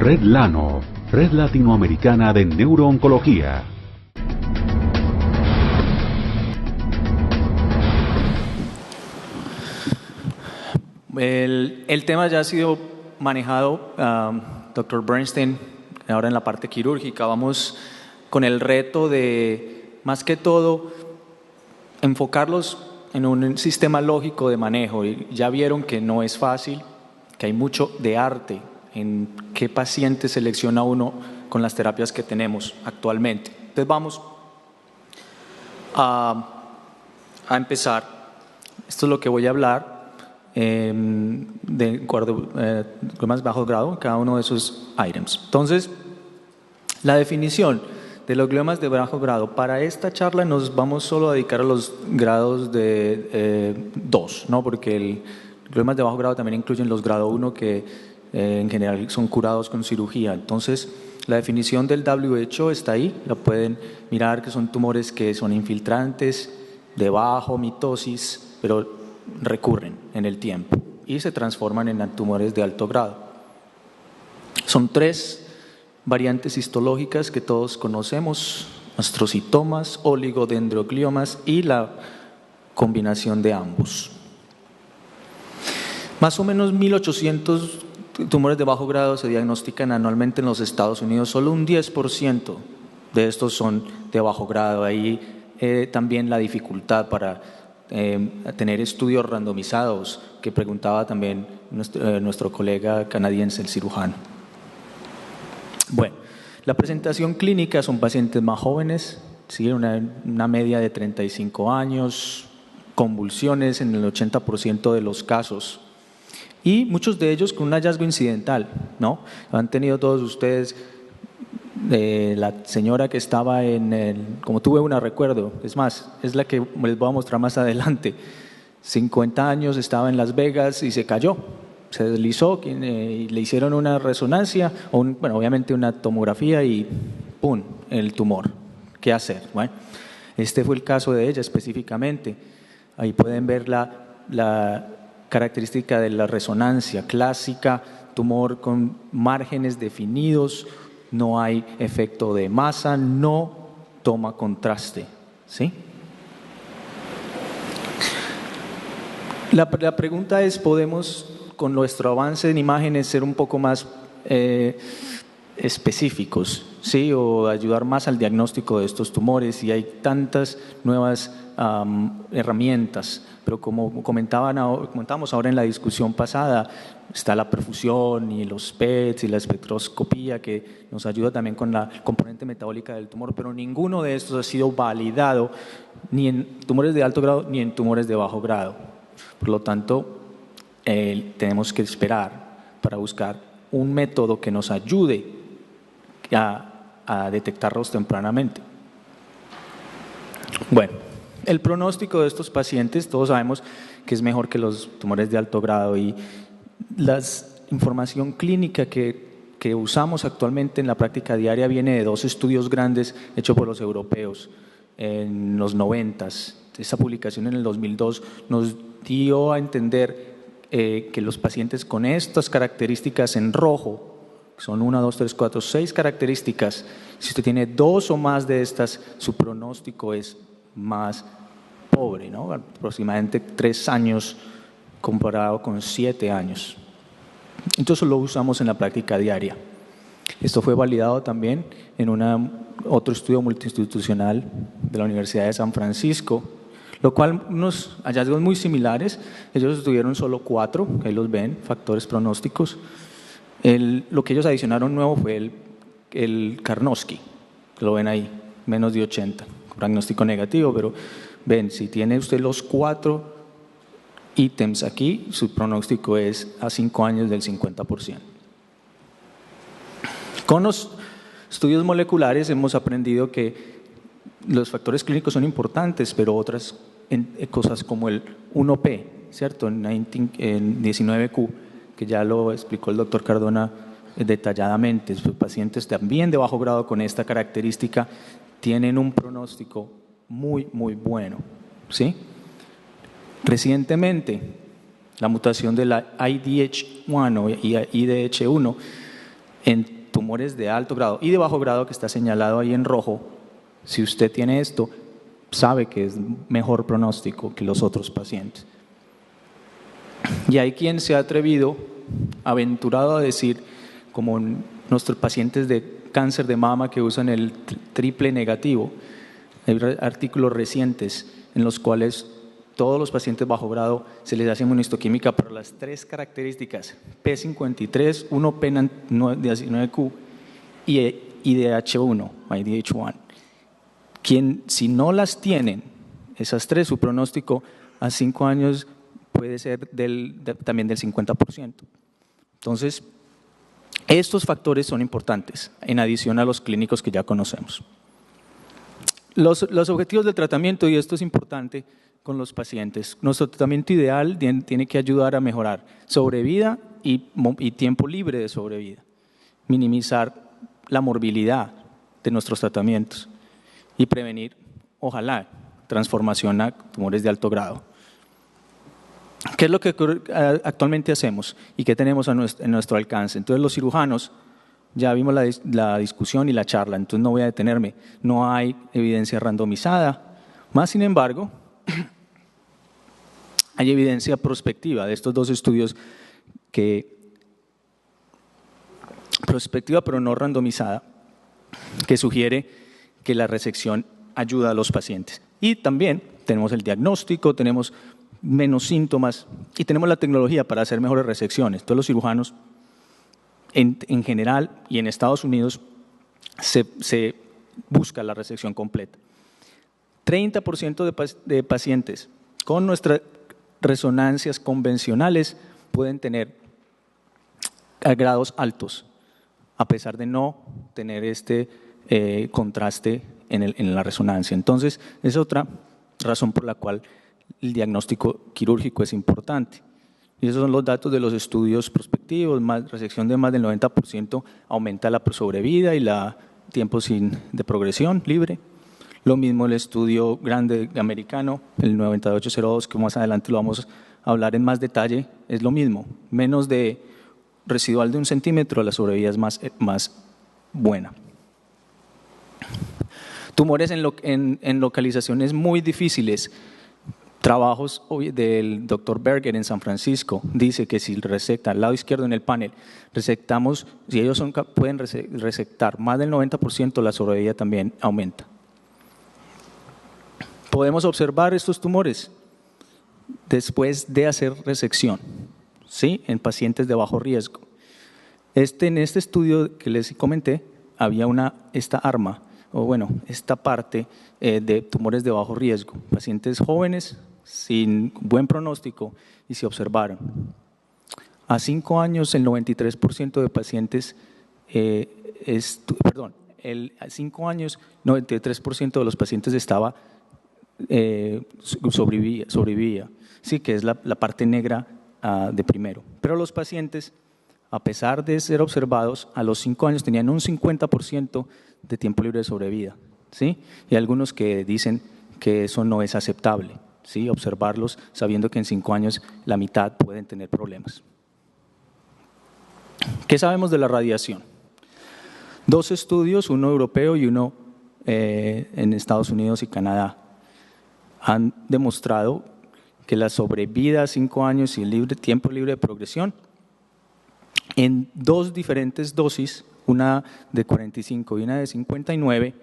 Red Lano, Red Latinoamericana de Neurooncología. El tema ya ha sido manejado, Dr. Bernstein, ahora en la parte quirúrgica. Vamos con el reto de, más que todo, enfocarlos en un sistema lógico de manejo. Y ya vieron que no es fácil, que hay mucho de arte en qué paciente selecciona uno con las terapias que tenemos actualmente. Entonces vamos a empezar. Esto es lo que voy a hablar de más bajo grado, cada uno de esos items. Entonces, la definición de los gliomas de bajo grado. Para esta charla nos vamos solo a dedicar a los grados de 2, ¿no? Porque el gliomas de bajo grado también incluyen los grado 1 que en general son curados con cirugía. Entonces, la definición del WHO está ahí, la pueden mirar, que son tumores que son infiltrantes, de bajo mitosis, pero recurren en el tiempo y se transforman en tumores de alto grado. Son 3 variantes histológicas que todos conocemos: astrocitomas, oligodendrogliomas y la combinación de ambos. Más o menos 1.800 tumores de bajo grado se diagnostican anualmente en los Estados Unidos. Solo un 10% de estos son de bajo grado. Ahí también la dificultad para tener estudios randomizados, que preguntaba también nuestro colega canadiense, el cirujano. Bueno, la presentación clínica son pacientes más jóvenes, ¿sí? una media de 35 años, convulsiones en el 80% de los casos y muchos de ellos con un hallazgo incidental, ¿no? Han tenido todos ustedes la señora que estaba como tuve una, recuerdo, es más, es la que les voy a mostrar más adelante, 50 años, estaba en Las Vegas y se cayó. Se deslizó y le hicieron una resonancia, bueno, obviamente una tomografía y ¡pum!, el tumor. ¿Qué hacer? Bueno, este fue el caso de ella específicamente. Ahí pueden ver la característica de la resonancia clásica, tumor con márgenes definidos, no hay efecto de masa, no toma contraste, ¿sí? La pregunta es, ¿podemos con nuestro avance en imágenes ser un poco más específicos, ¿sí? O ayudar más al diagnóstico de estos tumores? Y hay tantas nuevas herramientas, pero como comentábamos ahora en la discusión pasada, está la perfusión y los PETs y la espectroscopía que nos ayuda también con la componente metabólica del tumor, pero ninguno de estos ha sido validado ni en tumores de alto grado ni en tumores de bajo grado. Por lo tanto, tenemos que esperar para buscar un método que nos ayude a detectarlos tempranamente. Bueno, el pronóstico de estos pacientes, todos sabemos que es mejor que los tumores de alto grado, y la información clínica que usamos actualmente en la práctica diaria viene de 2 estudios grandes hechos por los europeos en los 90s. Esta publicación en el 2002 nos dio a entender que los pacientes con estas características en rojo, son 1, 2, 3, 4, 6 características, si usted tiene 2 o más de estas, su pronóstico es más pobre, ¿no? Aproximadamente 3 años comparado con 7 años. Entonces lo usamos en la práctica diaria. Esto fue validado también en otro estudio multiinstitucional de la Universidad de San Francisco, lo cual unos hallazgos muy similares. Ellos tuvieron solo 4, ahí los ven, factores pronósticos. Lo que ellos adicionaron nuevo fue el Karnofsky, lo ven ahí, menos de 80, pronóstico negativo, pero ven, si tiene usted los 4 ítems aquí, su pronóstico es a 5 años del 50%. Con los estudios moleculares hemos aprendido que los factores clínicos son importantes, pero otras cosas como el 1P, ¿cierto? En 19Q, que ya lo explicó el doctor Cardona detalladamente. Sus pacientes también de bajo grado con esta característica tienen un pronóstico muy, muy bueno, ¿sí? Recientemente, la mutación de la IDH1 y IDH1 en tumores de alto grado y de bajo grado, que está señalado ahí en rojo, si usted tiene esto, sabe que es mejor pronóstico que los otros pacientes. Y hay quien se ha atrevido, aventurado a decir, como nuestros pacientes de cáncer de mama que usan el triple negativo, hay artículos recientes en los cuales todos los pacientes bajo grado se les hace inmunistoquímica por las 3 características, P53, 1P19Q y IDH1, IDH1. Quien, si no las tienen, esas 3, su pronóstico a 5 años puede ser también del 50%. Entonces, estos factores son importantes, en adición a los clínicos que ya conocemos. Los objetivos del tratamiento, y esto es importante con los pacientes. Nuestro tratamiento ideal tiene que ayudar a mejorar sobrevida y tiempo libre de sobrevida, minimizar la morbilidad de nuestros tratamientos y prevenir, ojalá, transformación a tumores de alto grado. ¿Qué es lo que actualmente hacemos y qué tenemos en nuestro alcance? Entonces, los cirujanos, ya vimos la discusión y la charla, entonces no voy a detenerme. No hay evidencia randomizada, más sin embargo, hay evidencia prospectiva de estos 2 estudios, prospectiva pero no randomizada, que sugiere que la resección ayuda a los pacientes. Y también tenemos el diagnóstico, tenemos menos síntomas y tenemos la tecnología para hacer mejores resecciones. Todos los cirujanos en general y en Estados Unidos se busca la resección completa. 30% de pacientes con nuestras resonancias convencionales pueden tener grados altos, a pesar de no tener este contraste en la resonancia. Entonces, es otra razón por la cual el diagnóstico quirúrgico es importante. Y esos son los datos de los estudios prospectivos. Resección de más del 90% aumenta la sobrevida y la tiempo de progresión libre. Lo mismo el estudio grande americano, el 9802, que más adelante lo vamos a hablar en más detalle, es lo mismo. Menos de residual de 1 centímetro, la sobrevida es más buena. Tumores en localizaciones muy difíciles. Trabajos del Dr. Berger en San Francisco dice que si resectan al lado izquierdo en el panel, resectamos, si ellos pueden resectar más del 90%, la sobrevida también aumenta. Podemos observar estos tumores después de hacer resección, ¿sí? En pacientes de bajo riesgo. En este estudio que les comenté, había esta parte de tumores de bajo riesgo, pacientes jóvenes sin buen pronóstico y se observaron. A 5 años, el 93% de pacientes, a 5 años, 93% de los pacientes sobrevivía, sí, que es la parte negra de primero. Pero los pacientes, a pesar de ser observados, a los 5 años tenían un 50% de tiempo libre de sobrevida, ¿sí? Y hay algunos que dicen que eso no es aceptable, ¿sí? Observarlos sabiendo que en 5 años la mitad pueden tener problemas. ¿Qué sabemos de la radiación? 2 estudios, uno europeo y uno en Estados Unidos y Canadá, han demostrado que la sobrevida a 5 años y el tiempo libre de progresión en 2 diferentes dosis, una de 45 y una de 59,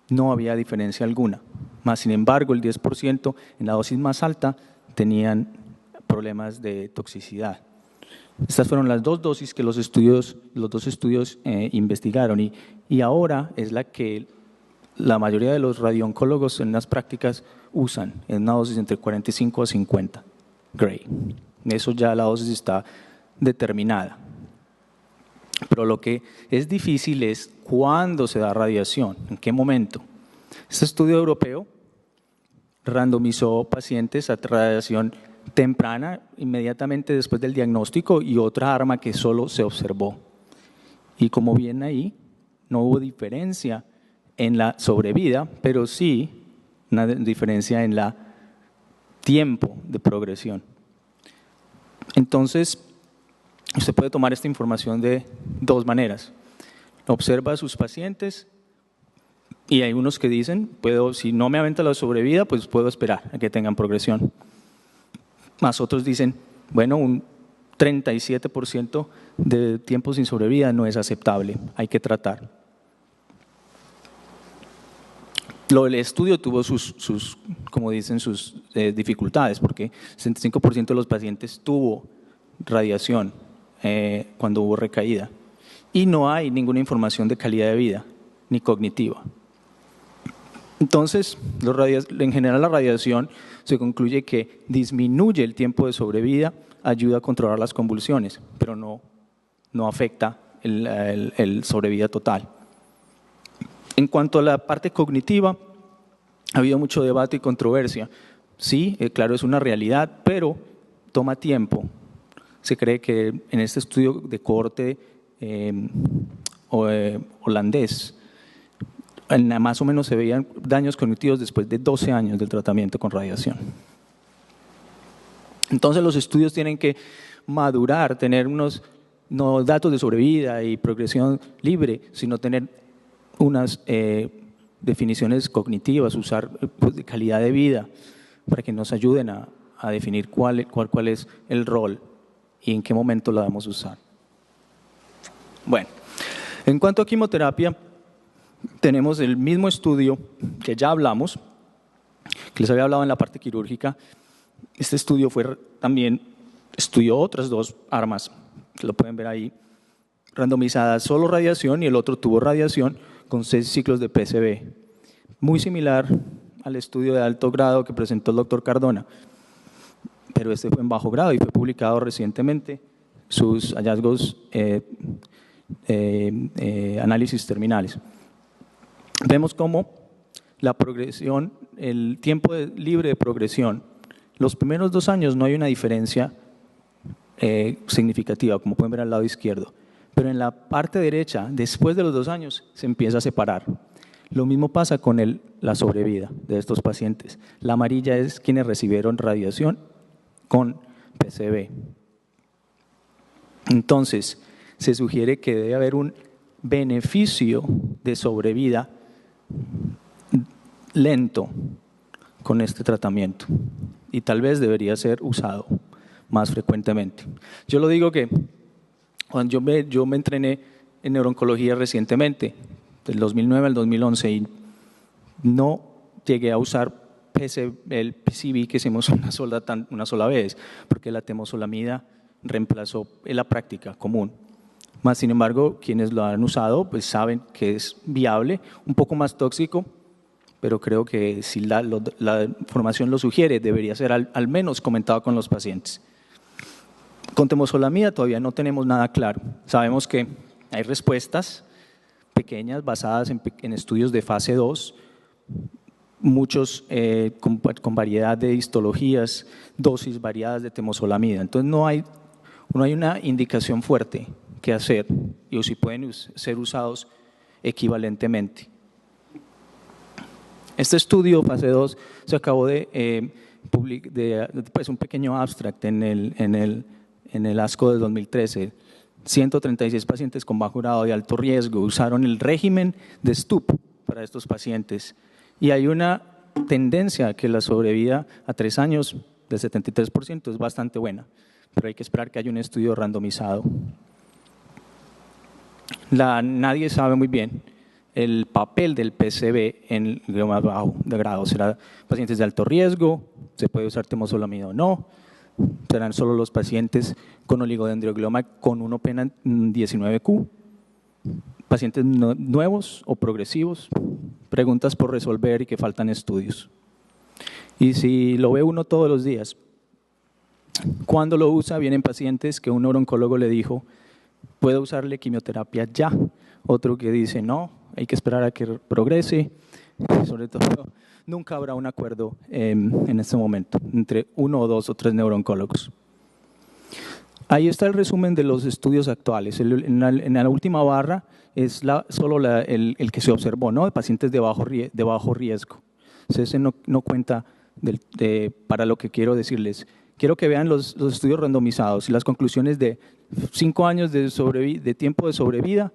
no había diferencia alguna. Más sin embargo, el 10% en la dosis más alta tenían problemas de toxicidad. Estas fueron las 2 dosis que los dos estudios investigaron y ahora es la que la mayoría de los radiooncólogos en las prácticas usan, en una dosis entre 45 a 50 Gray. Eso ya la dosis está determinada. Pero lo que es difícil es cuándo se da radiación, en qué momento. Este estudio europeo randomizó pacientes a radiación temprana, inmediatamente después del diagnóstico, y otra arma que solo se observó. Y como ven ahí, no hubo diferencia en la sobrevida, pero sí una diferencia en el tiempo de progresión. Entonces, usted puede tomar esta información de 2 maneras. observa a sus pacientes y hay unos que dicen, si no me aumenta la sobrevida, pues puedo esperar a que tengan progresión. Más otros dicen, bueno, un 37% de tiempo sin sobrevida no es aceptable, hay que tratar. El estudio tuvo como dicen, sus dificultades, porque 65% de los pacientes tuvo radiación cuando hubo recaída y no hay ninguna información de calidad de vida ni cognitiva. Entonces, en general la radiación se concluye que disminuye el tiempo de sobrevida, ayuda a controlar las convulsiones, pero no afecta el sobrevida total. En cuanto a la parte cognitiva, ha habido mucho debate y controversia. Sí, claro, es una realidad, pero toma tiempo. Se cree que en este estudio de cohorte holandés, más o menos se veían daños cognitivos después de 12 años del tratamiento con radiación. Entonces los estudios tienen que madurar, tener unos no datos de sobrevida y progresión libre, sino tener unas definiciones cognitivas, usar de calidad de vida para que nos ayuden a definir cuál es el rol y en qué momento la vamos a usar. Bueno, en cuanto a quimioterapia, tenemos el mismo estudio que ya hablamos, que les había hablado en la parte quirúrgica. Este estudio también estudió otras dos armas, que lo pueden ver ahí, randomizadas solo radiación y el otro tuvo radiación con 6 ciclos de PCB. Muy similar al estudio de alto grado que presentó el doctor Cardona, pero este fue en bajo grado y fue publicado recientemente sus hallazgos, análisis terminales. Vemos cómo la progresión, el tiempo libre de progresión, los primeros 2 años no hay una diferencia significativa, como pueden ver al lado izquierdo, pero en la parte derecha, después de los 2 años, se empieza a separar. Lo mismo pasa con la sobrevida de estos pacientes. La amarilla es quienes recibieron radiación con PCB. Entonces, se sugiere que debe haber un beneficio de sobrevida lento con este tratamiento y tal vez debería ser usado más frecuentemente. Yo lo digo que cuando yo me entrené en neurooncología recientemente, del 2009 al 2011, y no llegué a usar el PCB que hicimos una sola vez, porque la temozolomida reemplazó en la práctica común. Más sin embargo, quienes lo han usado pues saben que es viable, un poco más tóxico, pero creo que si la información lo sugiere, debería ser al menos comentado con los pacientes. Con temozolomida todavía no tenemos nada claro. Sabemos que hay respuestas pequeñas basadas en estudios de fase 2, muchos con variedad de histologías, dosis variadas de temozolomida. Entonces no hay una indicación fuerte que hacer y si pueden ser usados equivalentemente. Este estudio, fase 2, se acabó de pues un pequeño abstract en el ASCO del 2013. 136 pacientes con bajo grado de alto riesgo usaron el régimen de STUP para estos pacientes. Y hay una tendencia a que la sobrevida a 3 años del 73% es bastante buena, pero hay que esperar que haya un estudio randomizado. Nadie sabe muy bien el papel del PCB en el glioma bajo de grado. ¿Será pacientes de alto riesgo? ¿Se puede usar temozolomida o no? ¿Serán solo los pacientes con oligodendroglioma con 1pena19q? ¿Pacientes nuevos o progresivos? Preguntas por resolver y que faltan estudios. Y si lo ve uno todos los días, cuando lo usa, vienen pacientes que un neurooncólogo le dijo, puedo usarle quimioterapia ya. Otro que dice, no, hay que esperar a que progrese. Sobre todo, nunca habrá un acuerdo en este momento entre 1 o 2 o 3 neurooncólogos. Ahí está el resumen de los estudios actuales. En la última barra es solo el que se observó, ¿no? De pacientes de bajo riesgo. Entonces, ese no cuenta para lo que quiero decirles. Quiero que vean los estudios randomizados y las conclusiones de 5 años de tiempo de sobrevida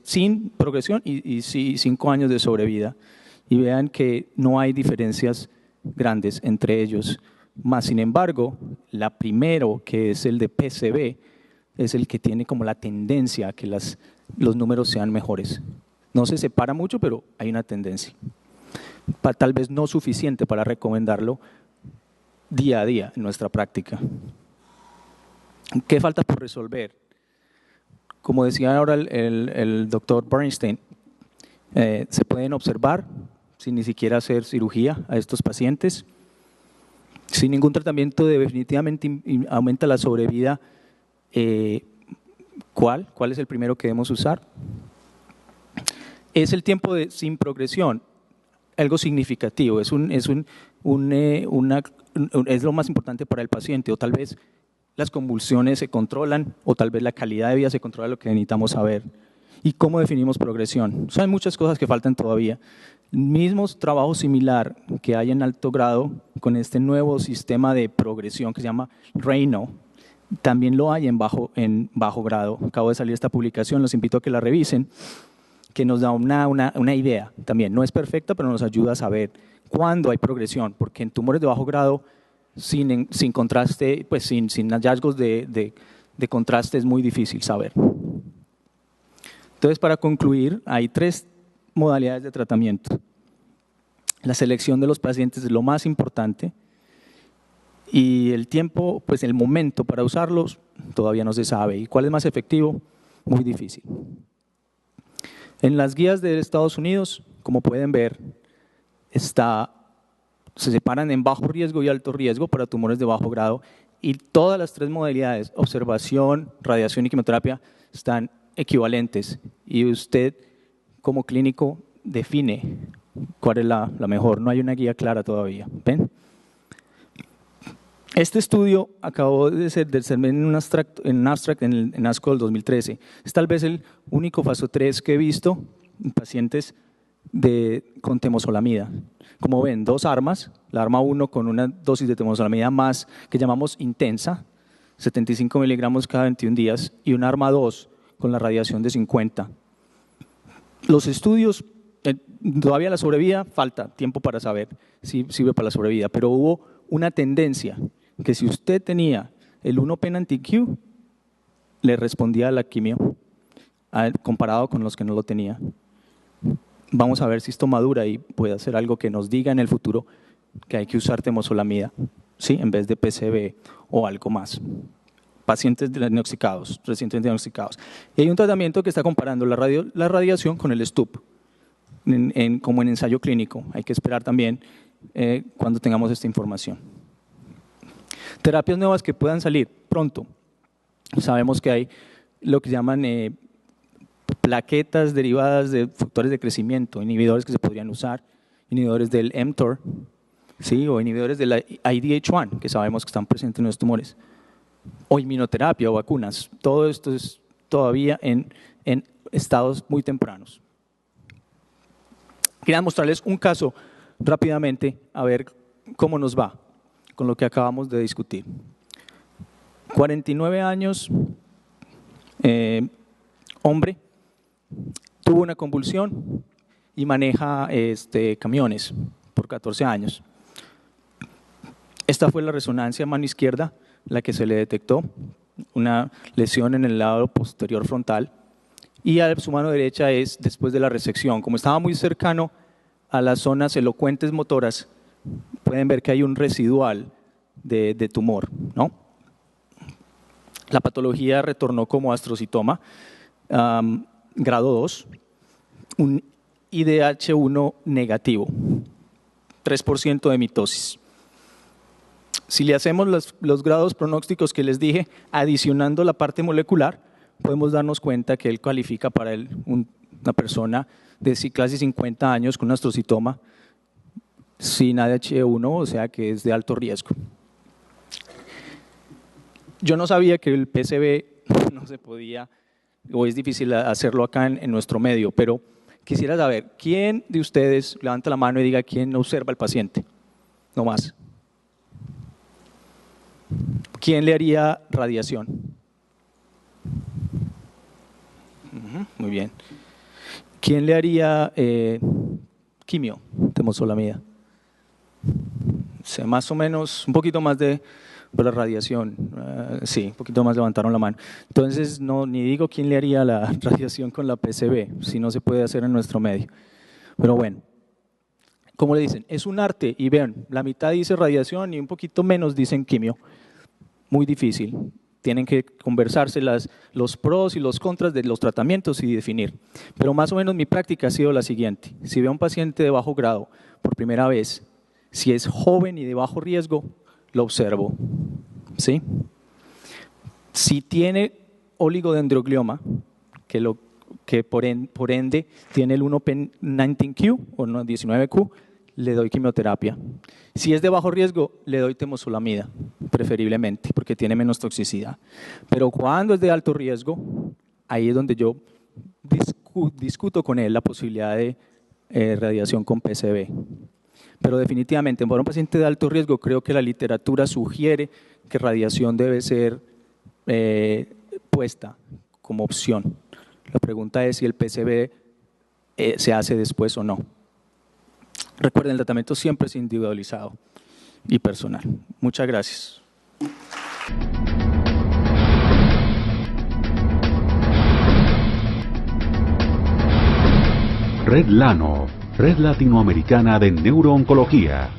sin progresión y 5 años de sobrevida. Y vean que no hay diferencias grandes entre ellos. Más sin embargo, la primero, que es el de PCB, es el que tiene como la tendencia a que los números sean mejores. No se separa mucho, pero hay una tendencia. Tal vez no suficiente para recomendarlo día a día en nuestra práctica. ¿Qué falta por resolver? Como decía ahora el doctor Bernstein, se pueden observar sin ni siquiera hacer cirugía a estos pacientes. Sin ningún tratamiento definitivamente aumenta la sobrevida. ¿Cuál es el primero que debemos usar? Es el tiempo sin progresión, algo significativo, es lo más importante para el paciente, o tal vez las convulsiones se controlan, o tal vez la calidad de vida se controla, lo que necesitamos saber. ¿Y cómo definimos progresión? Hay muchas cosas que faltan todavía. Mismos trabajo similar que hay en alto grado con este nuevo sistema de progresión que se llama RANO, también lo hay en bajo grado. Acabo de salir esta publicación, los invito a que la revisen, que nos da una idea también. No es perfecta, pero nos ayuda a saber cuándo hay progresión, porque en tumores de bajo grado, sin contraste, pues sin hallazgos de contraste, es muy difícil saber. Entonces, para concluir, hay 3 modalidades de tratamiento. La selección de los pacientes es lo más importante y el tiempo, pues el momento para usarlos todavía no se sabe. ¿Y cuál es más efectivo? Muy difícil. En las guías de Estados Unidos, como pueden ver, se separan en bajo riesgo y alto riesgo para tumores de bajo grado y todas las 3 modalidades, observación, radiación y quimioterapia, están equivalentes y usted como clínico define cuál es la mejor. No hay una guía clara todavía. ¿Ven? Este estudio acabó de ser en un abstract en ASCO del 2013. Es tal vez el único fase 3 que he visto en pacientes con temozolomida. Como ven, 2 armas, la arma 1 con una dosis de temozolomida más que llamamos intensa, 75 miligramos cada 21 días, y una arma 2 con la radiación de 50. Los estudios, todavía la sobrevida, falta tiempo para saber si sirve para la sobrevida, pero hubo una tendencia que si usted tenía el 1-pen anti-Q, le respondía a la quimio, comparado con los que no lo tenía. Vamos a ver si esto madura y puede hacer algo que nos diga en el futuro que hay que usar temozolomida, ¿sí? En vez de PCB o algo más. Pacientes diagnosticados, recientemente diagnosticados. Y hay un tratamiento que está comparando la radiación con el STUP, como en ensayo clínico. Hay que esperar también cuando tengamos esta información. Terapias nuevas que puedan salir pronto. Sabemos que hay lo que llaman plaquetas derivadas de factores de crecimiento, inhibidores que se podrían usar, inhibidores del mTOR, ¿sí? O inhibidores de la IDH1, que sabemos que están presentes en los tumores, o inmunoterapia o vacunas. Todo esto es todavía en estados muy tempranos. Quería mostrarles un caso rápidamente, a ver cómo nos va con lo que acabamos de discutir. 49 años, hombre, tuvo una convulsión y maneja camiones por 14 años. Esta fue la resonancia mano izquierda, la que se le detectó, una lesión en el lado posterior frontal, y a su mano derecha es después de la resección. Como estaba muy cercano a las zonas elocuentes motoras, pueden ver que hay un residual de tumor, ¿no? La patología retornó como astrocitoma, grado 2, un IDH1 negativo, 3% de mitosis. Si le hacemos los grados pronósticos que les dije, adicionando la parte molecular, podemos darnos cuenta que él califica para una persona de casi 50 años con un astrocitoma sin ADH1, o sea que es de alto riesgo. Yo no sabía que el PCB no se podía, o es difícil hacerlo acá en nuestro medio, pero quisiera saber, ¿quién de ustedes levanta la mano y diga quién observa al paciente? No más. ¿Quién le haría radiación? Muy bien. ¿Quién le haría quimio, temozolomida? Sé, más o menos, un poquito más de la radiación. Sí, un poquito más levantaron la mano. Entonces, no, ni digo quién le haría la radiación con la PCB, si no se puede hacer en nuestro medio. Pero bueno, como le dicen, es un arte, y vean, la mitad dice radiación y un poquito menos dicen quimio. Muy difícil. Tienen que conversarse los pros y los contras de los tratamientos y definir. Pero más o menos mi práctica ha sido la siguiente. Si veo a un paciente de bajo grado por primera vez, si es joven y de bajo riesgo, lo observo. ¿Sí? Si tiene oligodendroglioma, que por ende tiene el 1P19Q o 19Q, le doy quimioterapia. Si es de bajo riesgo, le doy temozolomida, preferiblemente, porque tiene menos toxicidad. Pero cuando es de alto riesgo, ahí es donde yo discuto con él la posibilidad de radiación con PCB. Pero definitivamente, para un paciente de alto riesgo, creo que la literatura sugiere que radiación debe ser puesta como opción. La pregunta es si el PCB se hace después o no. Recuerden, el tratamiento siempre es individualizado y personal. Muchas gracias. Red Lano, Red Latinoamericana de Neurooncología.